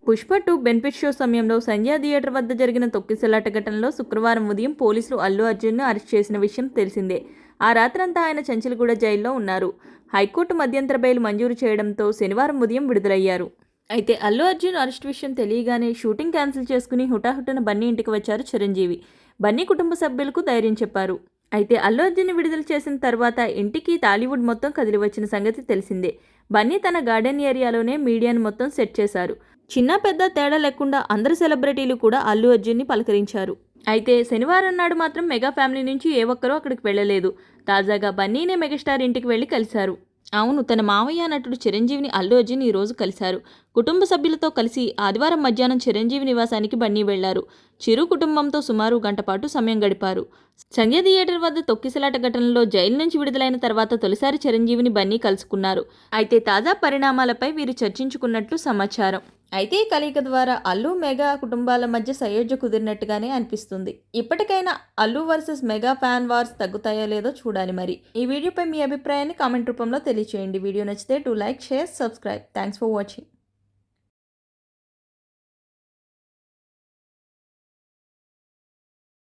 Pushpa 2 benefit show సమయంలో సంధ్య theatre వద్ద జరిగిన తొక్కిసలాట ఘటనలో శుక్రవారం ఉదయం పోలీసులు అల్లు అర్జున్ను అరెస్ట్ చేసిన విషయం తెలిసిందే. ఆ రాత్రంతా ఆయన చంచల్గూడ జైల్లో ఉన్నారు. హైకోర్టు మధ్యంతర బెయిల్ మంజూరు చేయడంతో శనివారం ఉదయం విడుదలయ్యారు. అయితే అల్లు అర్జున్ అరెస్ట్ విషయం తెలియగానే షూటింగ్ క్యాన్సిల్ చేసుకుని హుటాహుటిన బన్నీ ఇంటికి వచ్చారు చిరంజీవి. బన్నీ కుటుంబ సభ్యులకు ధైర్యం చెప్పారు. అయితే అల్లు అర్జున్ని విడుదల చేసిన తర్వాత ఇంటికి టాలీవుడ్ మొత్తం కదిలి వచ్చిన సంగతి తెలిసిందే. బన్నీ తన గార్డెన్ ఏరియాలోనే మీడియాను మొత్తం సెట్ చేశారు. చిన్న పెద్ద తేడా లేకుండా అందరు సెలబ్రిటీలు కూడా అల్లు అర్జున్ని పలకరించారు. అయితే శనివారం నాడు మాత్రం మెగా ఫ్యామిలీ నుంచి ఏ ఒక్కరూ అక్కడికి వెళ్ళలేదు. తాజాగా బన్నీనే మెగాస్టార్ ఇంటికి వెళ్లి కలిశారు. అవును, తన మావయ్య నటుడు చిరంజీవిని అల్లు అర్జున్ ఈ రోజు కలిశారు. కుటుంబ సభ్యులతో కలిసి ఆదివారం మధ్యాహ్నం చిరంజీవి నివాసానికి బన్నీ వెళ్లారు. చిరు కుటుంబంతో సుమారు గంట పాటు సమయం గడిపారు. సంధ్య థియేటర్ వద్ద తొక్కిసలాట ఘటనలో జైలు నుంచి విడుదలైన తర్వాత తొలిసారి చిరంజీవిని బన్నీ కలుసుకున్నారు. అయితే తాజా పరిణామాలపై వీరు చర్చించుకున్నట్లు సమాచారం. అయితే ఈ కలయిక ద్వారా అల్లు మెగా కుటుంబాల మధ్య సయోధ్య కుదిరినట్టుగానే అనిపిస్తుంది. ఇప్పటికైనా Allu versus mega fan wars తగ్గుతాయో లేదో చూడాలి. మరి ఈ వీడియోపై మీ అభిప్రాయాన్ని కామెంట్ రూపంలో తెలియచేయండి. వీడియో నచ్చితే to like, share, subscribe. Thanks for watching.